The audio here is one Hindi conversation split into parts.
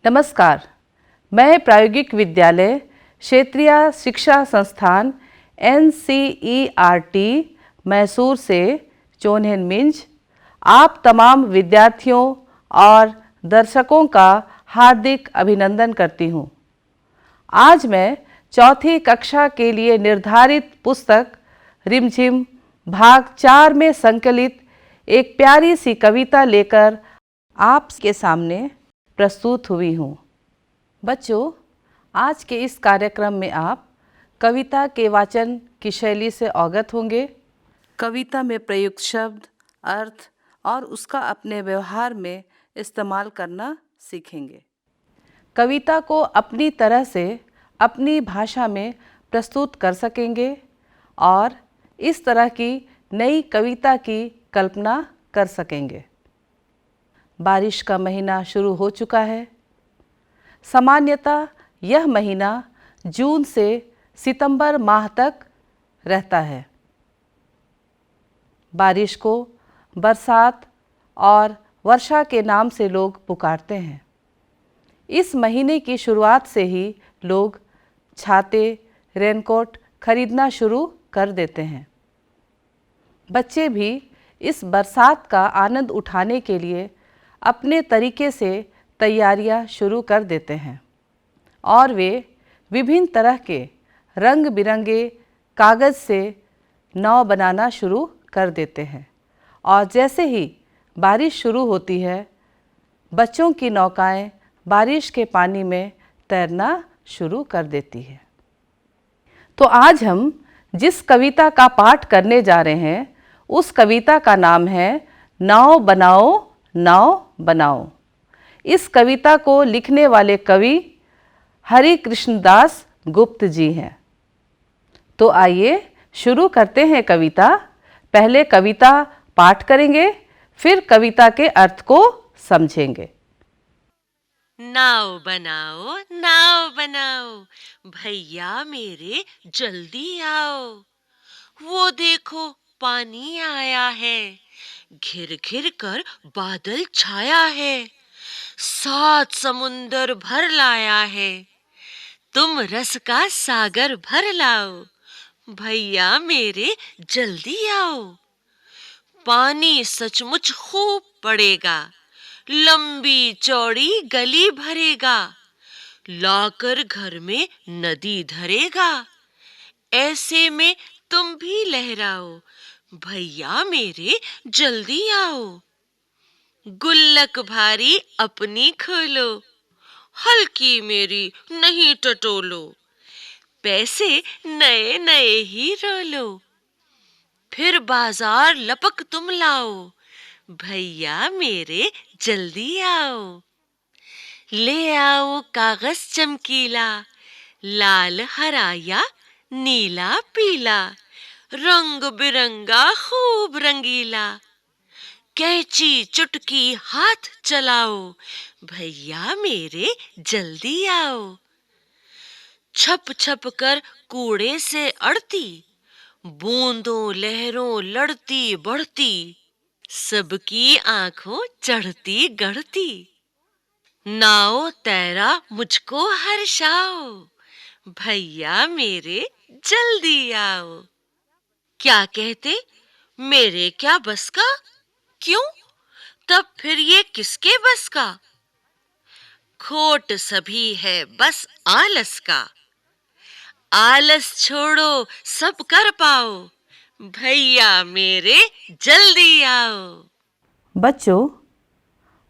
नमस्कार, मैं प्रायोगिक विद्यालय क्षेत्रीय शिक्षा संस्थान NCERT मैसूर से चोनहेन मिंज आप तमाम विद्यार्थियों और दर्शकों का हार्दिक अभिनंदन करती हूँ। आज मैं चौथी कक्षा के लिए निर्धारित पुस्तक रिमझिम भाग 4 में संकलित एक प्यारी सी कविता लेकर आपके सामने प्रस्तुत हुई हूँ। बच्चों, आज के इस कार्यक्रम में आप कविता के वाचन की शैली से अवगत होंगे। कविता में प्रयुक्त शब्द, अर्थ और उसका अपने व्यवहार में इस्तेमाल करना सीखेंगे। कविता को अपनी तरह से अपनी भाषा में प्रस्तुत कर सकेंगे और इस तरह की नई कविता की कल्पना कर सकेंगे। बारिश का महीना शुरू हो चुका है। सामान्यतः यह महीना जून से सितंबर माह तक रहता है। बारिश को बरसात और वर्षा के नाम से लोग पुकारते हैं। इस महीने की शुरुआत से ही लोग छाते, रेनकोट खरीदना शुरू कर देते हैं। बच्चे भी इस बरसात का आनंद उठाने के लिए अपने तरीके से तैयारियां शुरू कर देते हैं और वे विभिन्न तरह के रंग बिरंगे कागज़ से नाव बनाना शुरू कर देते हैं और जैसे ही बारिश शुरू होती है, बच्चों की नौकाएं बारिश के पानी में तैरना शुरू कर देती है। तो आज हम जिस कविता का पाठ करने जा रहे हैं, उस कविता का नाम है नाव बनाओ नाव बनाओ। इस कविता को लिखने वाले कवि हरि कृष्ण दास गुप्त जी हैं। तो आइए शुरू करते हैं कविता। पहले कविता पाठ करेंगे, फिर कविता के अर्थ को समझेंगे। नाव बनाओ भैया मेरे जल्दी आओ। वो देखो पानी आया है, घिर घिर कर बादल छाया है, 7 समुंदर भर लाया है। तुम रस का सागर भर लाओ, भैया मेरे जल्दी आओ। पानी सचमुच खूब पड़ेगा, लंबी चौड़ी गली भरेगा, लाकर घर में नदी धरेगा। ऐसे में तुम भी लहराओ, भैया मेरे जल्दी आओ। गुल्लक भारी अपनी खोलो, हल्की मेरी नहीं टटोलो। पैसे नए नए ही रोलो, फिर बाजार लपक तुम लाओ, भैया मेरे जल्दी आओ। ले आओ कागज चमकीला, लाल हरा या नीला पीला, रंग बिरंगा खूब रंगीला। कैंची चुटकी हाथ चलाओ, भैया मेरे जल्दी आओ। छप छप कर कूड़े से अड़ती, बूंदों लहरों लड़ती बढ़ती, सबकी आंखों चढ़ती गढ़ती। नाव तैरा मुझको हर्षाओ, भैया मेरे जल्दी आओ। क्या कहते, मेरे क्या बस का? क्यों? तब फिर ये किसके बस का? खोट सभी है बस आलस का, आलस छोड़ो सब कर पाओ, भैया मेरे जल्दी आओ। बच्चों,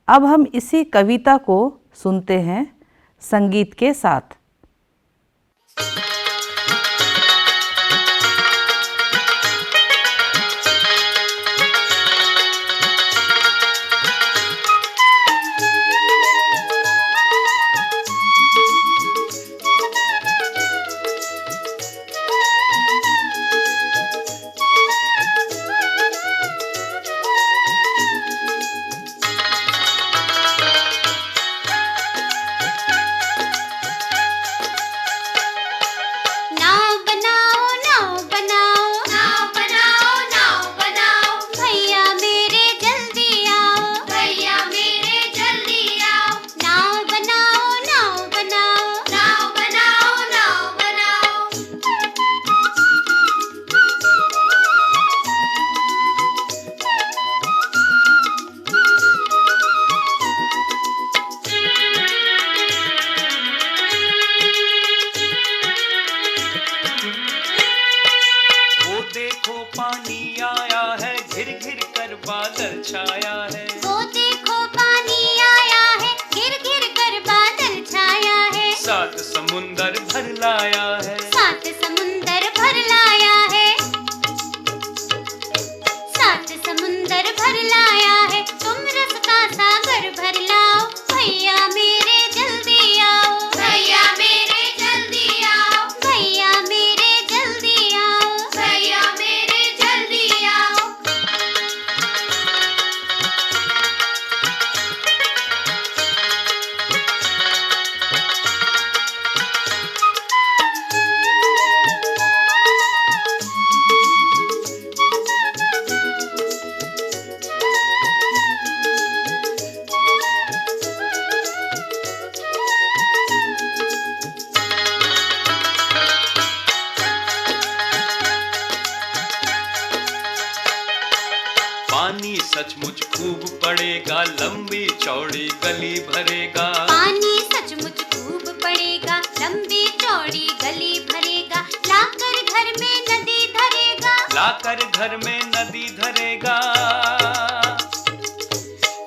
अब हम इसी कविता को सुनते हैं संगीत के साथ। लाया है, 7 समुंदर भर लाया है, 7 समुंदर भर लाया है। तुम रस का सागर भर लाओ, भैया मेरे जल्दी आओ, भैया मेरे जल्दी आओ, भैया मेरे जल्दी आओ, भैया मेरे जल्दी आओ। पानी सचमुच खूब पड़ेगा, लंबी चौड़ी गली भरेगा, पानी सचमुच खूब पड़ेगा, लंबी चौड़ी गली भरेगा। लाकर घर में नदी धरेगा, लाकर घर में नदी धरेगा,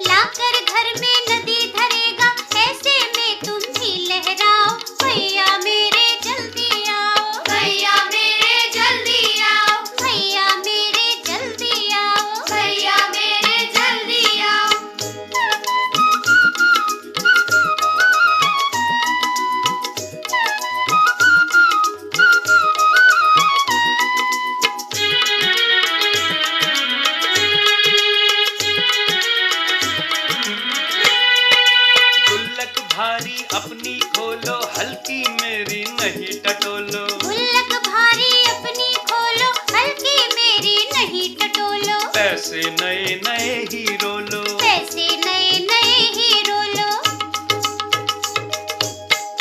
लाकर घर में नदी धरेगा। ऐसे में तुम भी लहराओ, भैया मेरे जल्दी आओ, भैया मेरे जल्दी आओ, भैया मेरे जल्दी आओ, भैया मेरे जल्दी आओ। गुल्लक भारी अपनी खोलो, हल्की मेरी नहीं टटोलो, गुल्लक भारी अपनी खोलो, हल्की मेरी नहीं टटोलो। पैसे नए नए हीरो लो, पैसे नए नए हीरो लो,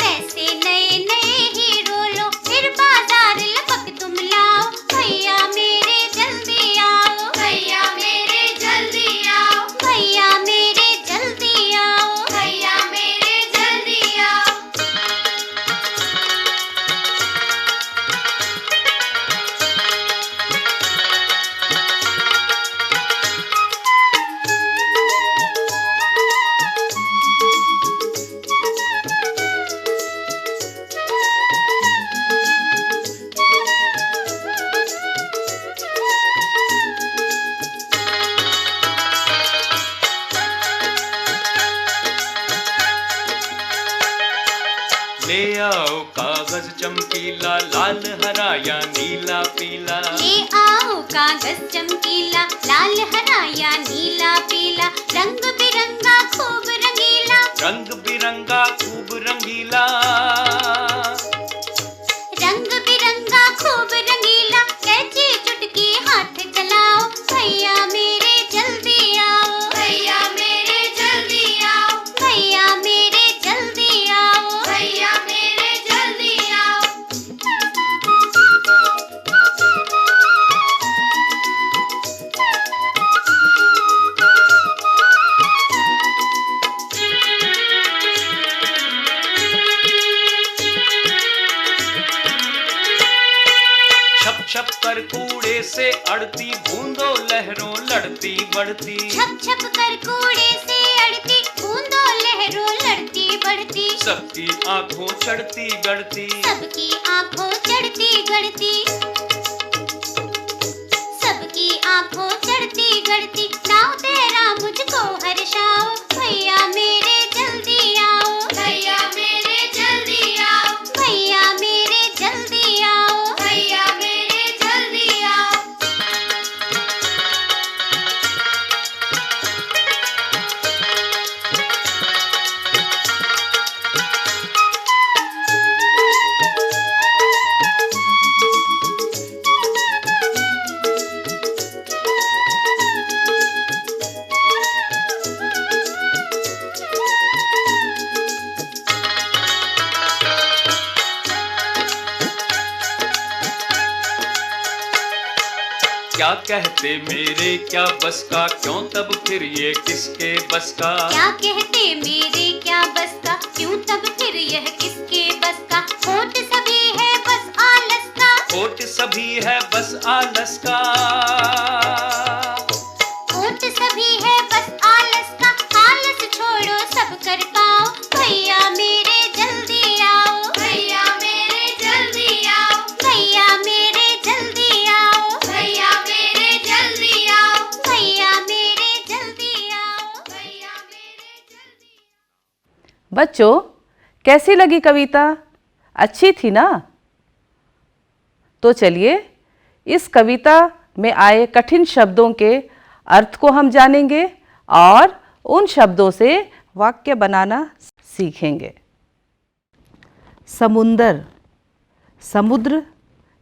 पैसे नए नए हीरो लो। फिर बाजार लपक तुम लाओ, भैया मेरे जल्दी आओ, भैया मेरे जल्दी आओ, भैया मेरे जल्दी आओ, भैया मेरे जल्दी आओ। ले आओ कागज चमकीला, लाल हरा या नीला पीला, ले आओ कागज चमकीला, लाल हरा या नीला पीला। रंग बिरंगा खूब रंगीला, रंग बिरंगा खूब रंगीला, रंग बिरंगा खूब रंगीला। कैची चुटकी हाथ चलाओ, भैया मेरे जल्दी आओ, भैया मेरे जल्दी आओ, भैया मेरे जल्दी आओ, भैया मेरे जल्दी आओ। छप छप कर कूड़े से अड़ती बूंदों लहरों लड़ती बढ़ती, छप छप कर कूड़े से अड़ती बूंदों लहरों लड़ती बढ़ती। सबकी आंखों चढ़ती गढ़ती, सबकी आंखों चढ़ती गढ़ती, सबकी आंखों चढ़ती गढ़ती। नाव तेरा मुझको हर्षाओ, भैया मेरे जल्दी आओ, भैया मेरे जल्दी आओ, भैया मेरे जल्दी आओ, भैया मेरे जल्दी आओ। क्या कहते मेरे क्या बस का, क्यों तब फिर ये किसके बस का, क्या कहते मेरे क्या बस का, क्यों तब फिर यह किसके बस का। होठ सभी है बस आलस का, होठ सभी है बस आलस का, होठ सभी है बस आलस का। आलस छोड़ो सब कर पाओ, भैया मेरे जल्दी आओ, भैया मेरे जल्दी बच्चों, कैसी लगी कविता? अच्छी थी ना? तो चलिए इस कविता में आए कठिन शब्दों के अर्थ को हम जानेंगे और उन शब्दों से वाक्य बनाना सीखेंगे। समुंदर, समुद्र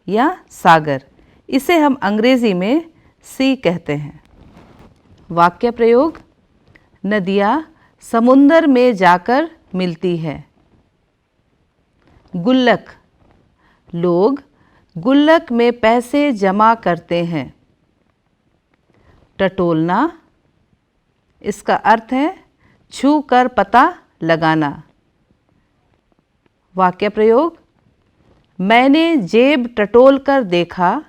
या सागर, इसे हम अंग्रेजी में सी कहते हैं। वाक्य प्रयोग: नदियाँ समुंदर में जाकर मिलती है। गुल्लक, लोग गुल्लक में पैसे जमा करते हैं। टटोलना, इसका अर्थ है छू कर पता लगाना। वाक्य प्रयोग: मैंने जेब टटोल कर देखा,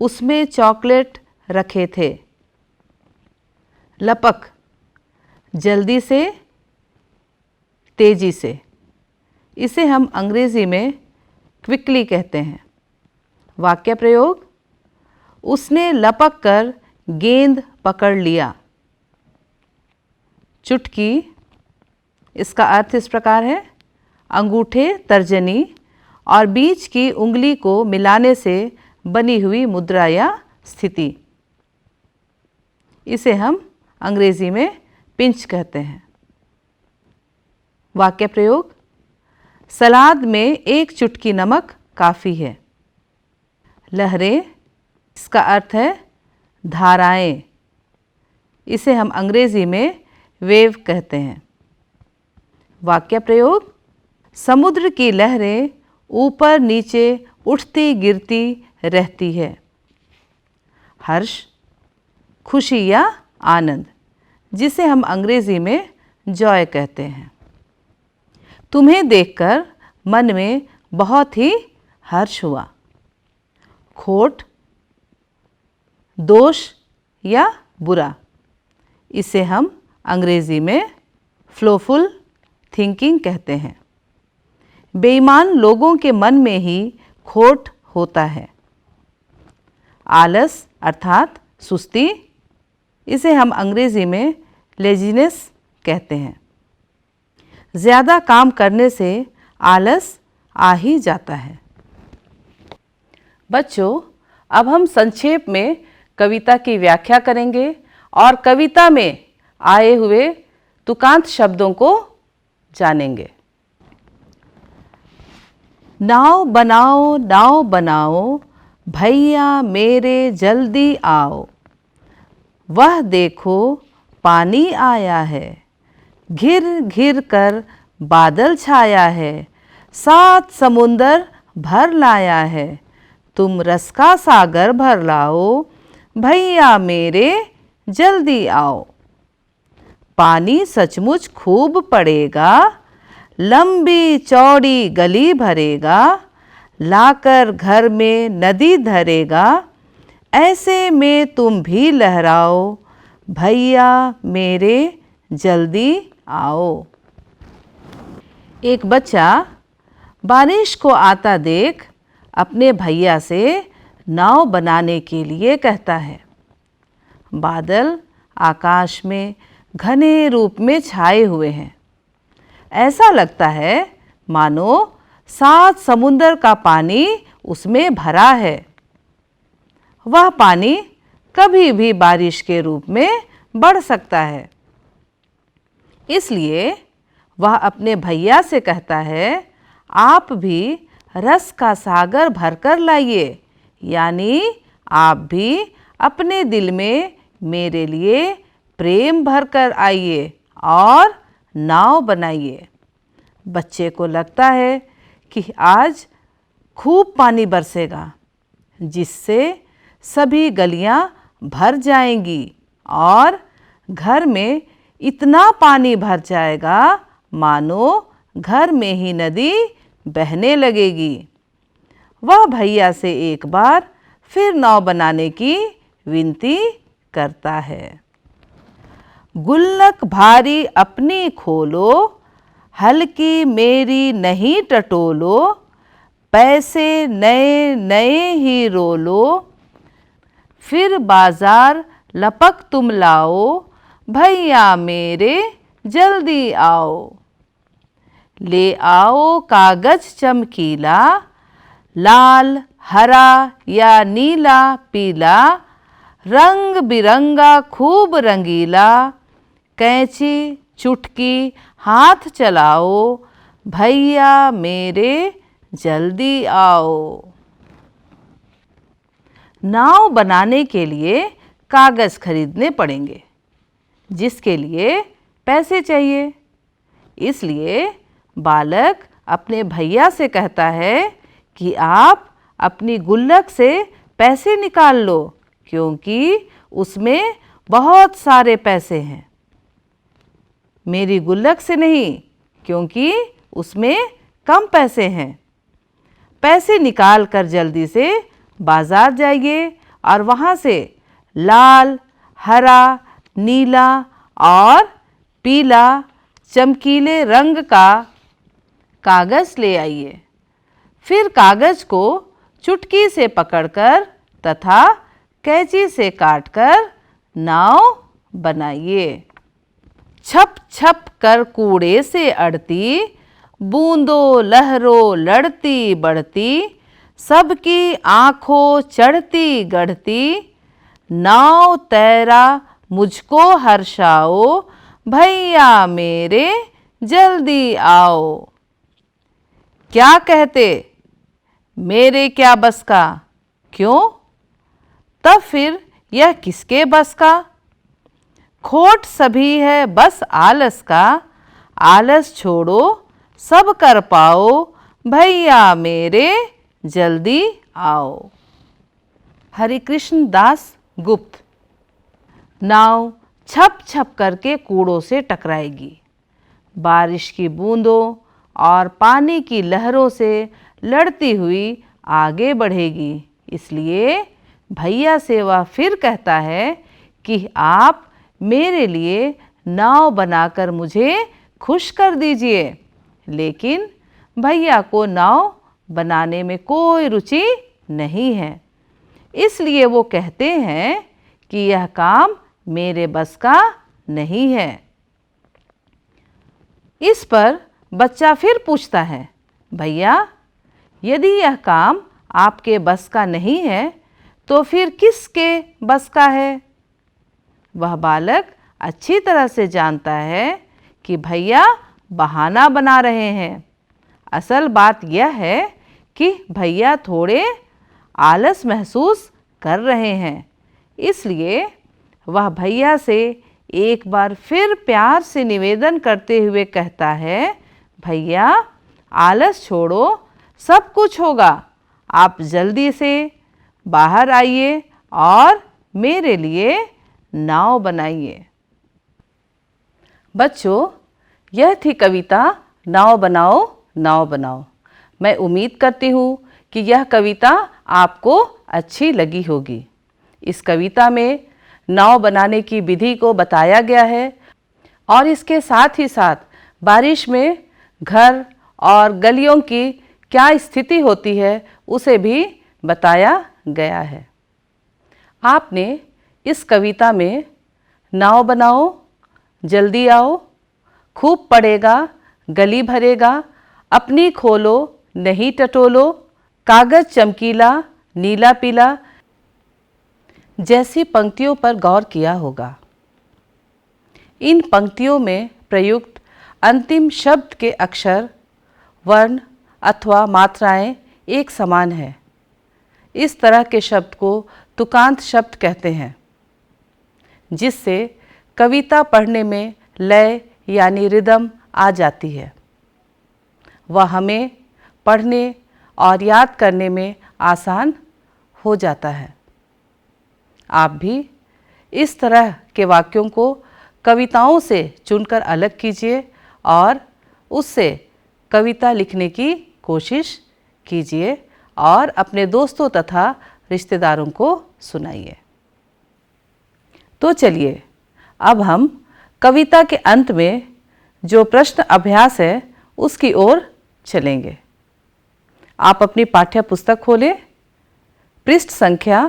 उसमें चॉकलेट रखे थे। लपक, जल्दी से, तेजी से, इसे हम अंग्रेजी में क्विकली कहते हैं। वाक्य प्रयोग: उसने लपक कर गेंद पकड़ लिया। चुटकी, इसका अर्थ इस प्रकार है अंगूठे, तर्जनी और बीच की उंगली को मिलाने से बनी हुई मुद्रा या स्थिति। इसे हम अंग्रेजी में पिंच कहते हैं। वाक्य प्रयोग: सलाद में एक चुटकी नमक काफ़ी है। लहरें, इसका अर्थ है धाराएं, इसे हम अंग्रेजी में वेव कहते हैं। वाक्य प्रयोग: समुद्र की लहरें ऊपर नीचे उठती गिरती रहती है। हर्ष, खुशी या आनंद, जिसे हम अंग्रेजी में जॉय कहते हैं। तुम्हें देखकर मन में बहुत ही हर्ष हुआ। खोट, दोष या बुरा, इसे हम अंग्रेजी में फ्लोफुल थिंकिंग कहते हैं। बेईमान लोगों के मन में ही खोट होता है। आलस अर्थात सुस्ती, इसे हम अंग्रेजी में लेजीनेस कहते हैं। ज़्यादा काम करने से आलस आ ही जाता है। बच्चों, अब हम संक्षेप में कविता की व्याख्या करेंगे और कविता में आए हुए तुकांत शब्दों को जानेंगे। नाव बनाओ, नाव बनाओ, भैया मेरे जल्दी आओ। वह देखो पानी आया है, घिर घिर कर बादल छाया है, 7 समुंदर भर लाया है। तुम रस का सागर भर लाओ, भैया मेरे जल्दी आओ। पानी सचमुच खूब पड़ेगा, लंबी चौड़ी गली भरेगा, लाकर घर में नदी धरेगा। ऐसे में तुम भी लहराओ, भैया मेरे जल्दी आओ। एक बच्चा बारिश को आता देख अपने भैया से नाव बनाने के लिए कहता है। बादल आकाश में घने रूप में छाए हुए हैं। ऐसा लगता है मानो 7 समुंदर का पानी उसमें भरा है। वह पानी कभी भी बारिश के रूप में बढ़ सकता है। इसलिए वह अपने भैया से कहता है, आप भी रस का सागर भरकर लाइए, यानी आप भी अपने दिल में मेरे लिए प्रेम भरकर आइए और नाव बनाइए। बच्चे को लगता है कि आज खूब पानी बरसेगा, जिससे सभी गलियां भर जाएंगी और घर में इतना पानी भर जाएगा मानो घर में ही नदी बहने लगेगी। वह भैया से एक बार फिर नाव बनाने की विनती करता है। गुल्लक भारी अपनी खोलो, हल्की मेरी नहीं टटोलो। पैसे नए नए ही रोलो, फिर बाजार लपक तुम लाओ। भैया मेरे जल्दी आओ। ले आओ कागज चमकीला, लाल हरा या नीला पीला, रंग बिरंगा खूब रंगीला, कैंची चुटकी हाथ चलाओ, भैया मेरे जल्दी आओ। नाव बनाने के लिए कागज़ खरीदने पड़ेंगे, जिसके लिए पैसे चाहिए। इसलिए बालक अपने भैया से कहता है कि आप अपनी गुल्लक से पैसे निकाल लो, क्योंकि उसमें बहुत सारे पैसे हैं। मेरी गुल्लक से नहीं, क्योंकि उसमें कम पैसे हैं। पैसे निकाल कर जल्दी से बाजार जाइए और वहाँ से लाल, हरा, नीला और पीला चमकीले रंग का कागज़ ले आइए। फिर कागज़ को चुटकी से पकड़कर तथा कैंची से काटकर नाव बनाइए। छप छप कर कूड़े से अड़ती, बूंदों लहरों लड़ती बढ़ती, सबकी आँखों चढ़ती गढ़ती, नाव तैरा मुझको हर्षाओ, भैया मेरे जल्दी आओ। क्या कहते, मेरे क्या बस का? क्यों? तब फिर यह किसके बस का? खोट सभी है बस आलस का, आलस छोड़ो सब कर पाओ, भैया मेरे जल्दी आओ। हरिकृष्ण दास गुप्त। नाव छप छप करके कूड़ों से टकराएगी, बारिश की बूंदों और पानी की लहरों से लड़ती हुई आगे बढ़ेगी। इसलिए भैया से वह फिर कहता है कि आप मेरे लिए नाव बनाकर मुझे खुश कर दीजिए। लेकिन भैया को नाव बनाने में कोई रुचि नहीं है, इसलिए वो कहते हैं कि यह काम मेरे बस का नहीं है। इस पर बच्चा फिर पूछता है, भैया यदि यह काम आपके बस का नहीं है तो फिर किसके बस का है? वह बालक अच्छी तरह से जानता है कि भैया बहाना बना रहे हैं। असल बात यह है कि भैया थोड़े आलस महसूस कर रहे हैं। इसलिए वह भैया से एक बार फिर प्यार से निवेदन करते हुए कहता है, भैया आलस छोड़ो, सब कुछ होगा। आप जल्दी से बाहर आइए और मेरे लिए नाव बनाइए। बच्चों, यह थी कविता नाव बनाओ नाव बनाओ। मैं उम्मीद करती हूँ कि यह कविता आपको अच्छी लगी होगी। इस कविता में नाव बनाने की विधि को बताया गया है और इसके साथ ही साथ बारिश में घर और गलियों की क्या स्थिति होती है उसे भी बताया गया है। आपने इस कविता में नाव बनाओ, जल्दी आओ, खूब पड़ेगा, गली भरेगा, अपनी खोलो नहीं टटोलो, कागज़ चमकीला नीला पीला जैसी पंक्तियों पर गौर किया होगा। इन पंक्तियों में प्रयुक्त अंतिम शब्द के अक्षर, वर्ण अथवा मात्राएं एक समान है। इस तरह के शब्द को तुकांत शब्द कहते हैं, जिससे कविता पढ़ने में लय यानी रिदम आ जाती है। वह हमें पढ़ने और याद करने में आसान हो जाता है। आप भी इस तरह के वाक्यों को कविताओं से चुनकर अलग कीजिए और उससे कविता लिखने की कोशिश कीजिए और अपने दोस्तों तथा रिश्तेदारों को सुनाइए। तो चलिए अब हम कविता के अंत में जो प्रश्न अभ्यास है उसकी ओर चलेंगे। आप अपनी पाठ्य पुस्तक खोलें, पृष्ठ संख्या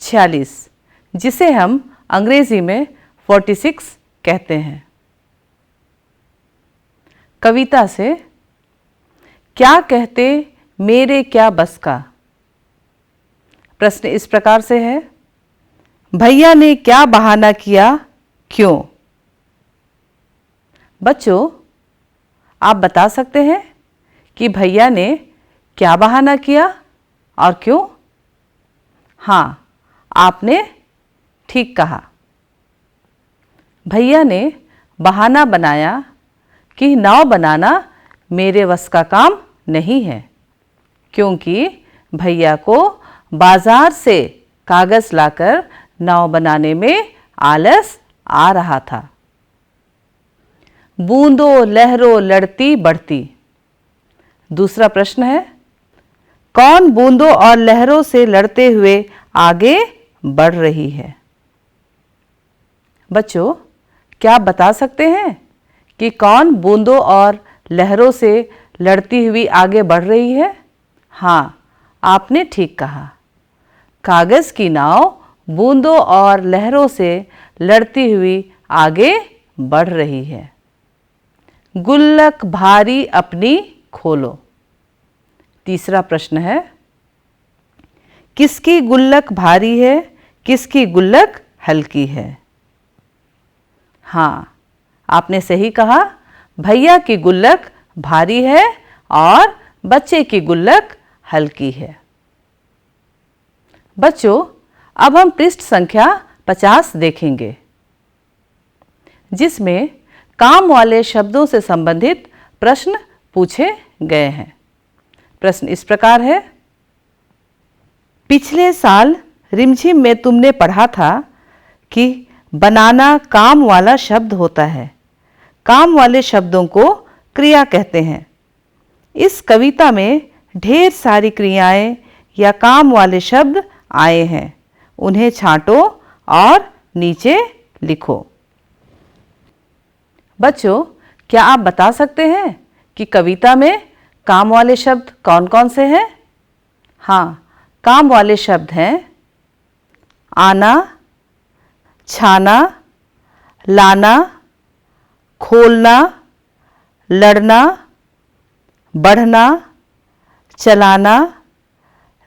46, जिसे हम अंग्रेजी में 46 कहते हैं। कविता से क्या कहते मेरे क्या बस का। प्रश्न इस प्रकार से है, भैया ने क्या बहाना किया, क्यों। बच्चों, आप बता सकते हैं कि भैया ने क्या बहाना किया और क्यों। हाँ, आपने ठीक कहा। भैया ने बहाना बनाया कि नाव बनाना मेरे वश का काम नहीं है, क्योंकि भैया को बाजार से कागज लाकर नाव बनाने में आलस आ रहा था। बूंदों लहरों लड़ती बढ़ती। दूसरा प्रश्न है, कौन बूंदों और लहरों से लड़ते हुए आगे बढ़ रही है। बच्चों, क्या आप बता सकते हैं कि कौन बूंदों और लहरों से लड़ती हुई आगे बढ़ रही है। हाँ, आपने ठीक कहा। कागज की नाव बूंदों और लहरों से लड़ती हुई आगे बढ़ रही है। गुल्लक भारी अपनी खोलो। तीसरा प्रश्न है, किसकी गुल्लक भारी है, किसकी गुल्लक हल्की है। हाँ, आपने सही कहा। भैया की गुल्लक भारी है और बच्चे की गुल्लक हल्की है। बच्चों, अब हम पृष्ठ संख्या 50 देखेंगे, जिसमें काम वाले शब्दों से संबंधित प्रश्न पूछे गए हैं। प्रश्न इस प्रकार है, पिछले साल रिमझिम में तुमने पढ़ा था कि बनाना काम वाला शब्द होता है। काम वाले शब्दों को क्रिया कहते हैं। इस कविता में ढेर सारी क्रियाएं या काम वाले शब्द आए हैं। उन्हें छांटो और नीचे लिखो। बच्चों, क्या आप बता सकते हैं कि कविता में काम वाले शब्द कौन कौन से हैं। हाँ, काम वाले शब्द हैं आना, छाना, लाना, खोलना, लड़ना, बढ़ना, चलाना,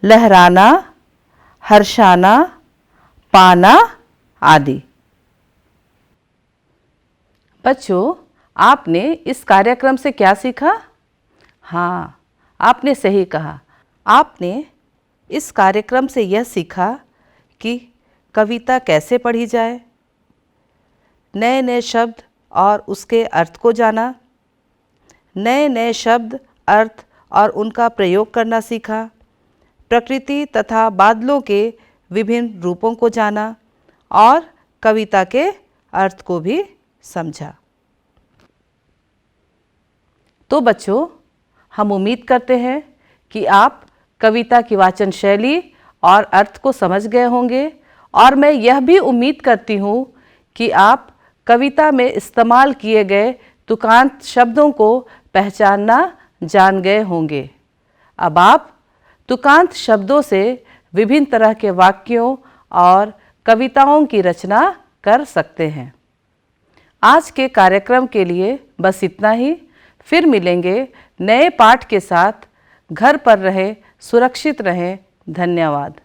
लहराना, हर्षाना, पाना आदि। बच्चों, आपने इस कार्यक्रम से क्या सीखा। हाँ, आपने सही कहा। आपने इस कार्यक्रम से यह सीखा कि कविता कैसे पढ़ी जाए, नए नए शब्द और उसके अर्थ को जाना, नए नए शब्द, अर्थ और उनका प्रयोग करना सीखा, प्रकृति तथा बादलों के विभिन्न रूपों को जाना और कविता के अर्थ को भी समझा। तो बच्चों, हम उम्मीद करते हैं कि आप कविता की वाचन शैली और अर्थ को समझ गए होंगे, और मैं यह भी उम्मीद करती हूँ कि आप कविता में इस्तेमाल किए गए तुकांत शब्दों को पहचानना जान गए होंगे। अब आप तुकांत शब्दों से विभिन्न तरह के वाक्यों और कविताओं की रचना कर सकते हैं। आज के कार्यक्रम के लिए बस इतना ही। फिर मिलेंगे नए पाठ के साथ। घर पर रहें, सुरक्षित रहें। धन्यवाद।